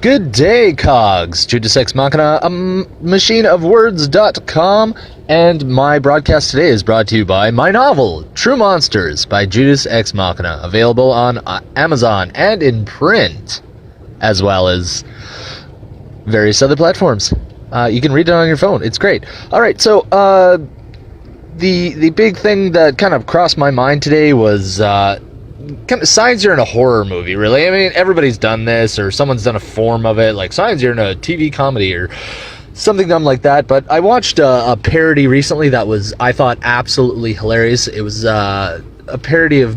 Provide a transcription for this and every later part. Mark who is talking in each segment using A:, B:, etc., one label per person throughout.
A: Good day, Cogs. Judas Ex Machina, a machineofwords.com, and my broadcast today is brought to you by my novel, True Monsters, by Judas Ex Machina, available on Amazon and in print, as well as various other platforms. You can read it on your phone. It's great. Alright, so, the big thing that kind of crossed my mind today was, kind of signs you're in a horror movie, really. I mean, everybody's done this, or someone's done a form of it, like signs you're in a TV comedy or something dumb like that. But I watched a parody recently that was, I thought, absolutely hilarious. It was a parody of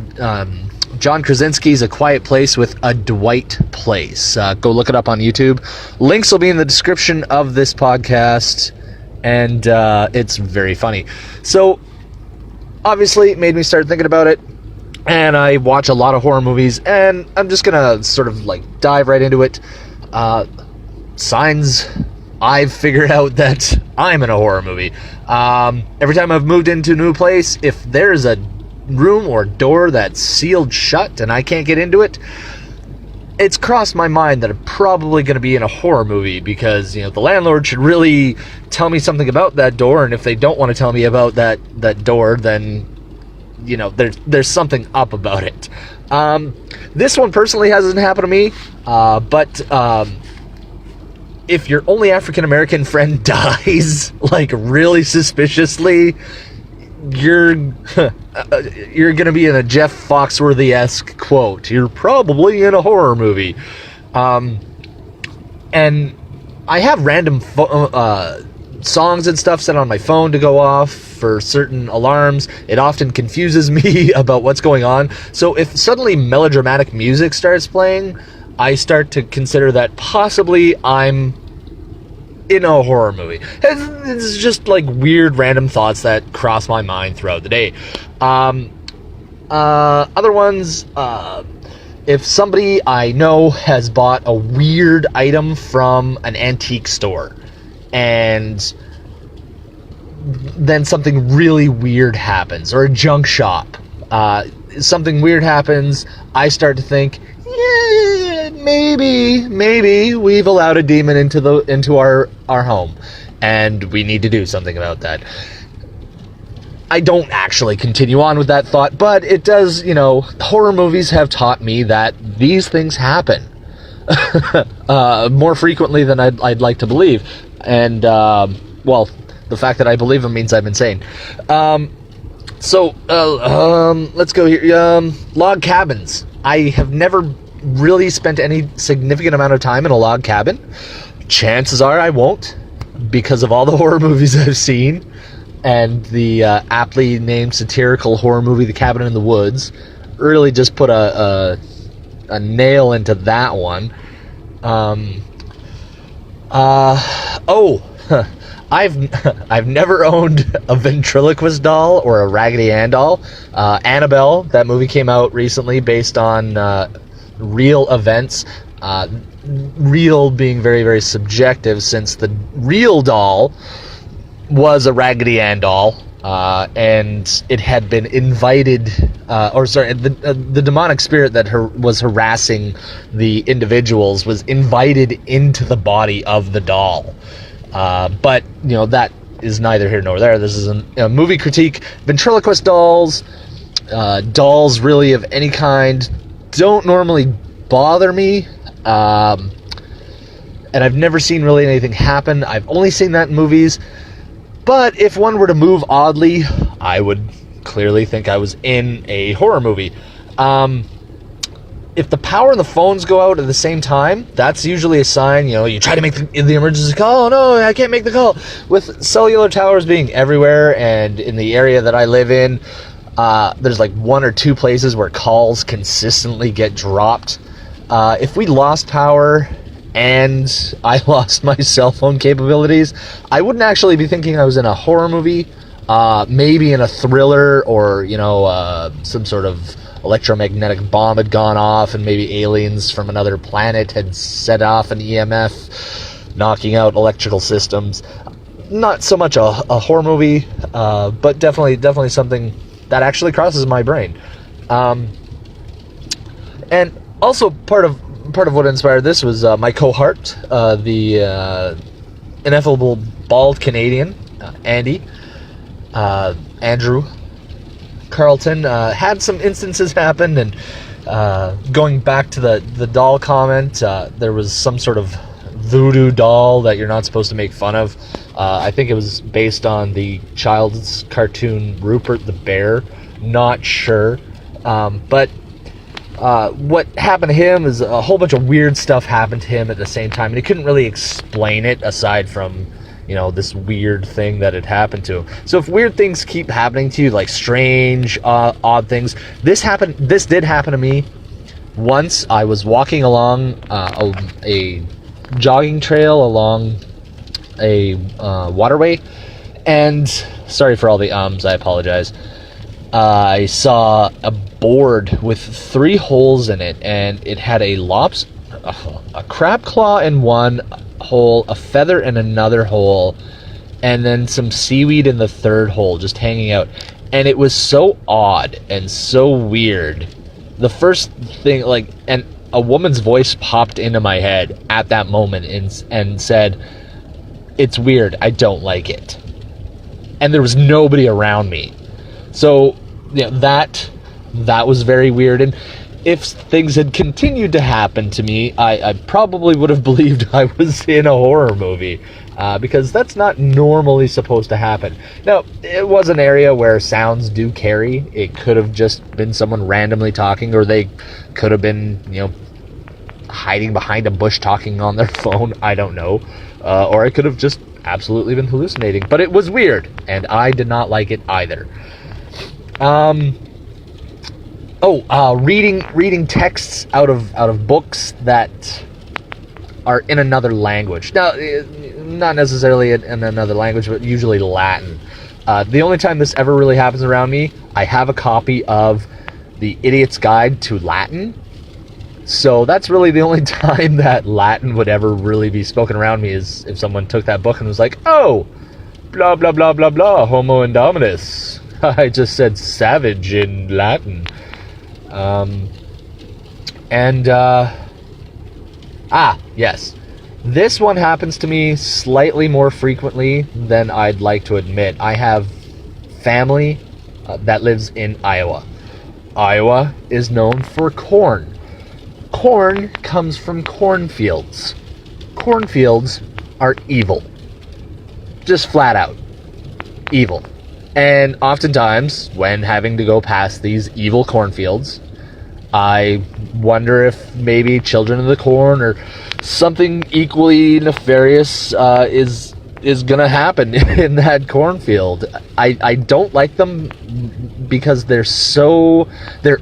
A: John Krasinski's A Quiet Place with A Dwight Place. Go look it up on YouTube. Links will be in the description of this podcast, and it's very funny. So, obviously, it made me start thinking about it. And I watch a lot of horror movies, and I'm just gonna sort of like dive right into it. Signs I've figured out that I'm in a horror movie. Every time I've moved into a new place, if there's a room or door that's sealed shut and I can't get into it, it's crossed my mind that I'm probably going to be in a horror movie, because, you know, the landlord should really tell me something about that door, and if they don't want to tell me about that door, then, you know, there's something up about it. This one personally hasn't happened to me, but if your only African-American friend dies, like, really suspiciously, you're gonna be in a Jeff Foxworthy-esque quote. You're probably in a horror movie. And I have random songs and stuff set on my phone to go off for certain alarms. It often confuses me about what's going on. So if suddenly melodramatic music starts playing, I start to consider that possibly I'm in a horror movie. It's just like weird random thoughts that cross my mind throughout the day. Other ones, if somebody I know has bought a weird item from an antique store, and then something really weird happens, or a junk shop, something weird happens, I start to think, yeah, maybe we've allowed a demon into our home, and we need to do something about that. I don't actually continue on with that thought, but it does, you know, horror movies have taught me that these things happen more frequently than I'd like to believe. And, well, the fact that I believe them means I'm insane. Let's go here. Log cabins. I have never really spent any significant amount of time in a log cabin. Chances are I won't, because of all the horror movies I've seen, and the aptly named satirical horror movie, The Cabin in the Woods, really just put a nail into that one. I've never owned a ventriloquist doll or a Raggedy Ann doll. Annabelle, that movie came out recently based on real events. Real being very, very subjective, since the real doll was a Raggedy Ann doll, and it had been invited, the demonic spirit that was harassing the individuals was invited into the body of the doll. But, you know, that is neither here nor there. This is a movie critique. Ventriloquist dolls, dolls really of any kind, don't normally bother me. And I've never seen really anything happen. I've only seen that in movies. But if one were to move oddly, I would clearly think I was in a horror movie. If the power and the phones go out at the same time, that's usually a sign. You know, you try to make the emergency call. Oh, no, I can't make the call. With cellular towers being everywhere, and in the area that I live in, there's like one or two places where calls consistently get dropped. If we lost power and I lost my cell phone capabilities, I wouldn't actually be thinking I was in a horror movie. Maybe in a thriller, or, you know, some sort of electromagnetic bomb had gone off, and maybe aliens from another planet had set off an EMF, knocking out electrical systems. Not so much a horror movie, but definitely something that actually crosses my brain. And also part of part of what inspired this was my cohort, the ineffable bald Canadian, Andrew Carlton, had some instances happen, and going back to the doll comment, there was some sort of voodoo doll that you're not supposed to make fun of. I think it was based on the child's cartoon Rupert the Bear. Not sure. But what happened to him is a whole bunch of weird stuff happened to him at the same time, and he couldn't really explain it aside from, this weird thing that had happened to him. So if weird things keep happening to you, like strange, odd things, this did happen to me once. I was walking along a jogging trail along a waterway, and sorry for all the ums, I apologize. I saw a board with 3 holes in it, and it had a crab claw in one hole, a feather in another hole, and then some seaweed in the third hole just hanging out. And it was so odd and so weird. The first thing, and a woman's voice popped into my head at that moment and said, "It's weird, I don't like it." And there was nobody around me. So, that was very weird. And if things had continued to happen to me, I probably would have believed I was in a horror movie, because that's not normally supposed to happen. Now, it was an area where sounds do carry. It could have just been someone randomly talking, or they could have been, hiding behind a bush talking on their phone. I don't know. Or it could have just absolutely been hallucinating. But it was weird, and I did not like it either. Reading texts out of books that are in another language. Now, not necessarily in another language, but usually Latin. The only time this ever really happens around me, I have a copy of The Idiot's Guide to Latin. So that's really the only time that Latin would ever really be spoken around me, is if someone took that book and was like, "Oh, blah, blah, blah, blah, blah, homo indominus." I just said savage in Latin. Yes. This one happens to me slightly more frequently than I'd like to admit. I have family that lives in Iowa. Iowa is known for corn. Corn comes from cornfields. Cornfields are evil. Just flat out evil. And oftentimes, when having to go past these evil cornfields, I wonder if maybe children of the corn or something equally nefarious is gonna happen in that cornfield. I don't like them because they're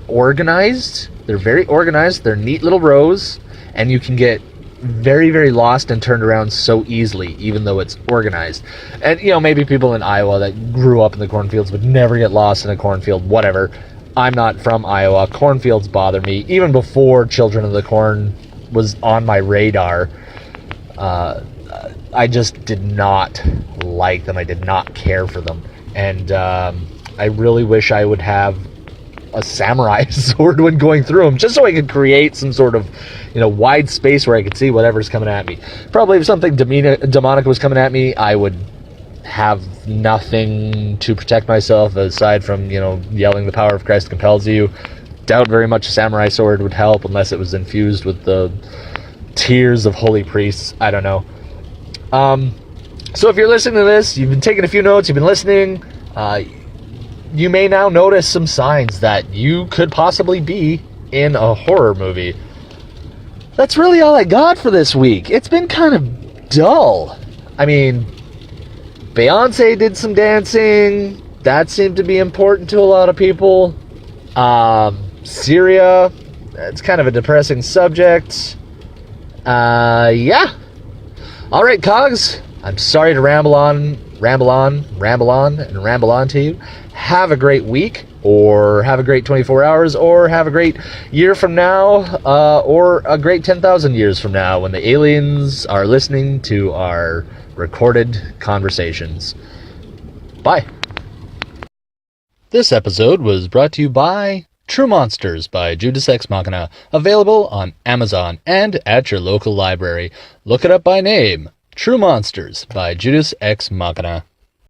A: organized. They're very organized. They're neat little rows, and you can get very, very lost and turned around so easily, even though it's organized. And, maybe people in Iowa that grew up in the cornfields would never get lost in a cornfield, whatever. I'm not from Iowa. Cornfields bother me. Even before Children of the Corn was on my radar, I just did not like them. I did not care for them. And I really wish I would have a samurai sword when going through them, just so I could create some sort of, wide space where I could see whatever's coming at me. Probably if something demonic was coming at me, I would have nothing to protect myself aside from, yelling "The power of Christ compels you." Doubt very much a samurai sword would help unless it was infused with the tears of holy priests. I don't know. So if you're listening to this, you've been taking a few notes, you've been listening, you may now notice some signs that you could possibly be in a horror movie. That's really all I got for this week. It's been kind of dull. I mean, Beyonce did some dancing. That seemed to be important to a lot of people. Syria, it's kind of a depressing subject. Yeah. All right, Cogs. I'm sorry to ramble on to you. Have a great week, or have a great 24 hours, or have a great year from now, or a great 10,000 years from now when the aliens are listening to our recorded conversations. Bye. This episode was brought to you by True Monsters by Judas Ex Machina, available on Amazon and at your local library. Look it up by name. True Monsters by Judas Ex Machina.